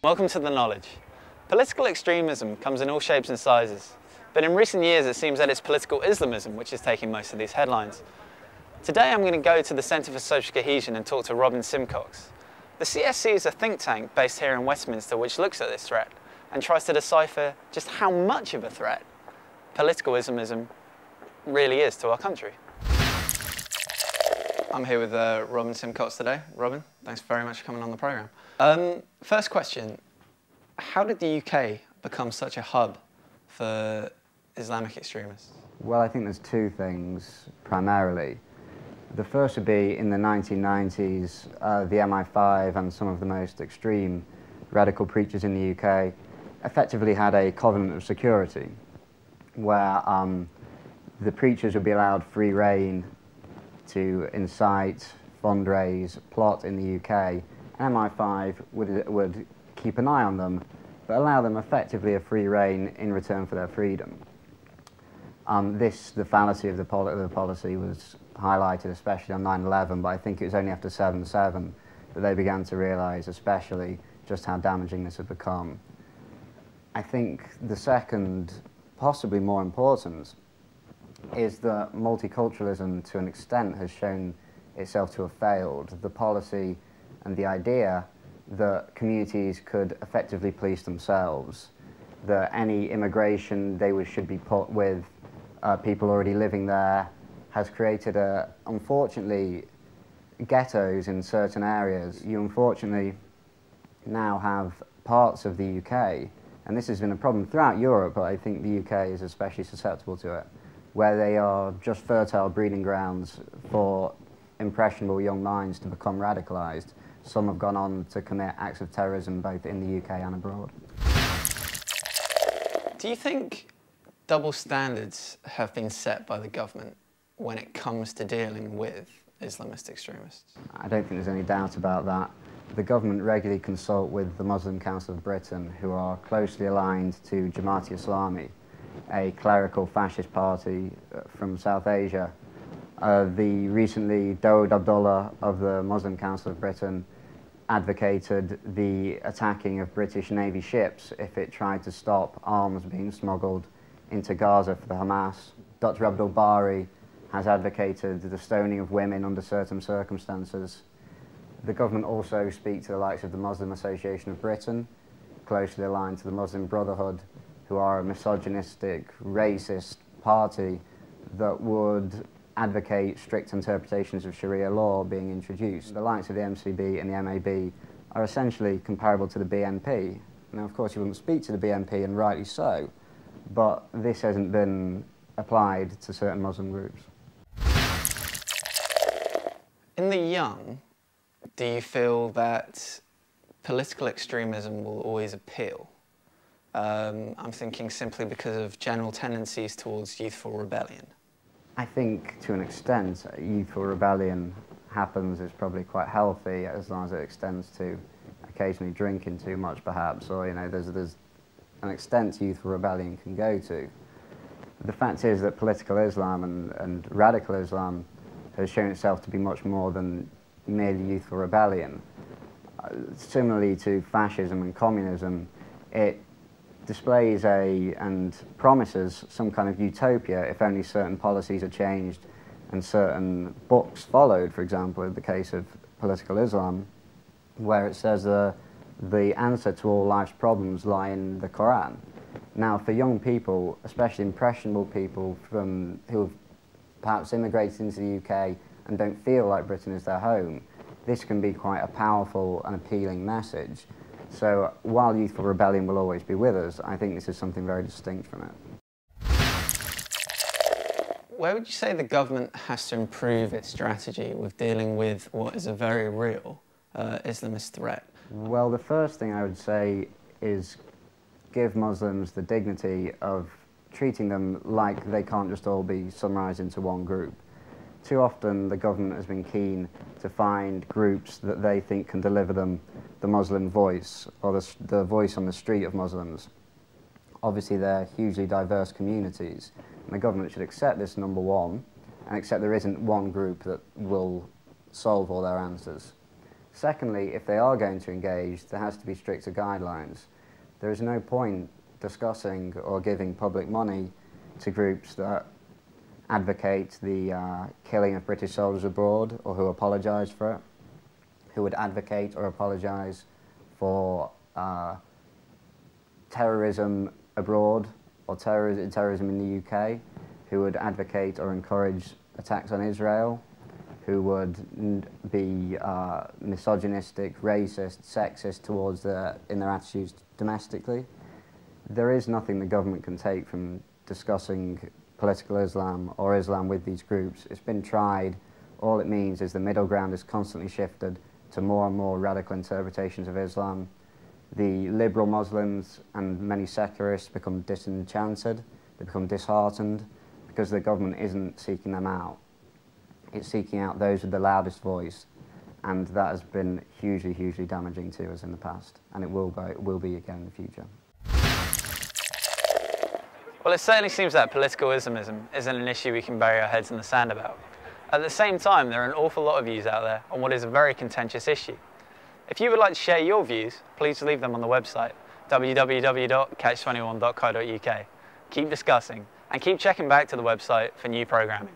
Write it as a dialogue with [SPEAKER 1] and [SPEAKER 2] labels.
[SPEAKER 1] Welcome to The Knowledge. Political extremism comes in all shapes and sizes, but in recent years it seems that it's political Islamism which is taking most of these headlines. Today I'm going to go to the Centre for Social Cohesion and talk to Robin Simcox. The CSC is a think tank based here in Westminster which looks at this threat and tries to decipher just how much of a threat political Islamism really is to our country. I'm here with Robin Simcox today. Robin, thanks very much for coming on the programme. First question, how did the UK become such a hub for Islamic extremists?
[SPEAKER 2] Well, I think there's two things, primarily. The first would be in the 1990s, the MI5 and some of the most extreme radical preachers in the UK effectively had a covenant of security, where the preachers would be allowed free rein to incite, fundraise, plot in the UK. MI5 would keep an eye on them, but allow them effectively a free rein in return for their freedom. The fallacy of the policy was highlighted especially on 9/11, but I think it was only after 7/7 that they began to realise especially just how damaging this had become. I think the second, possibly more important, is that multiculturalism to an extent has shown itself to have failed. The policy and the idea that communities could effectively police themselves, that any immigration should be put with people already living there, has created, unfortunately, ghettos in certain areas. You unfortunately now have parts of the UK, and this has been a problem throughout Europe, but I think the UK is especially susceptible to it, where they are just fertile breeding grounds for impressionable young minds to become radicalised. Some have gone on to commit acts of terrorism both in the UK and abroad.
[SPEAKER 1] Do you think double standards have been set by the government when it comes to dealing with Islamist extremists?
[SPEAKER 2] I don't think there's any doubt about that. The government regularly consult with the Muslim Council of Britain, who are closely aligned to Jamaat-e-Islami, a clerical fascist party from South Asia. The recently Dawood Abdullah of the Muslim Council of Britain advocated the attacking of British Navy ships if it tried to stop arms being smuggled into Gaza for the Hamas. Dr. Abdul Bari has advocated the stoning of women under certain circumstances. The government also speak to the likes of the Muslim Association of Britain, closely aligned to the Muslim Brotherhood, who are a misogynistic, racist party that would advocate strict interpretations of Sharia law being introduced. The likes of the MCB and the MAB are essentially comparable to the BNP. Now, of course, you wouldn't speak to the BNP, and rightly so, but this hasn't been applied to certain Muslim groups.
[SPEAKER 1] In the young, do you feel that political extremism will always appeal? I'm thinking simply because of general tendencies towards youthful rebellion.
[SPEAKER 2] I think to an extent youthful rebellion happens is probably quite healthy as long as it extends to occasionally drinking too much perhaps, or there's an extent youthful rebellion can go to. The fact is that political Islam and radical Islam has shown itself to be much more than merely youthful rebellion. Similarly to fascism and communism, it displays and promises some kind of utopia if only certain policies are changed and certain books followed. For example, in the case of political Islam, where it says the answer to all life's problems lie in the Quran. Now, for young people, especially impressionable people who have perhaps immigrated into the UK and don't feel like Britain is their home, this can be quite a powerful and appealing message. So while youthful rebellion will always be with us, I think this is something very distinct from it.
[SPEAKER 1] Where would you say the government has to improve its strategy with dealing with what is a very real Islamist threat?
[SPEAKER 2] Well, the first thing I would say is give Muslims the dignity of treating them like they can't just all be summarised into one group. Too often the government has been keen to find groups that they think can deliver them the Muslim voice, or the voice on the street of Muslims. Obviously they're hugely diverse communities, and the government should accept this, number one, and accept there isn't one group that will solve all their answers. Secondly, if they are going to engage, there has to be stricter guidelines. There is no point discussing or giving public money to groups that advocate the killing of British soldiers abroad or who apologise for it, who would advocate or apologise for terrorism abroad or terrorism in the UK, who would advocate or encourage attacks on Israel, who would be misogynistic, racist, sexist towards in their attitudes domestically. There is nothing the government can take from discussing political Islam or Islam with these groups. It's been tried. All it means is the middle ground is constantly shifted to more and more radical interpretations of Islam. The liberal Muslims and many secularists become disenchanted, they become disheartened because the government isn't seeking them out. It's seeking out those with the loudest voice, and that has been hugely, hugely damaging to us in the past, and it will be again in the future.
[SPEAKER 1] Well, it certainly seems that political Islamism isn't an issue we can bury our heads in the sand about. At the same time, there are an awful lot of views out there on what is a very contentious issue. If you would like to share your views, please leave them on the website, www.catch21.co.uk. Keep discussing, and keep checking back to the website for new programming.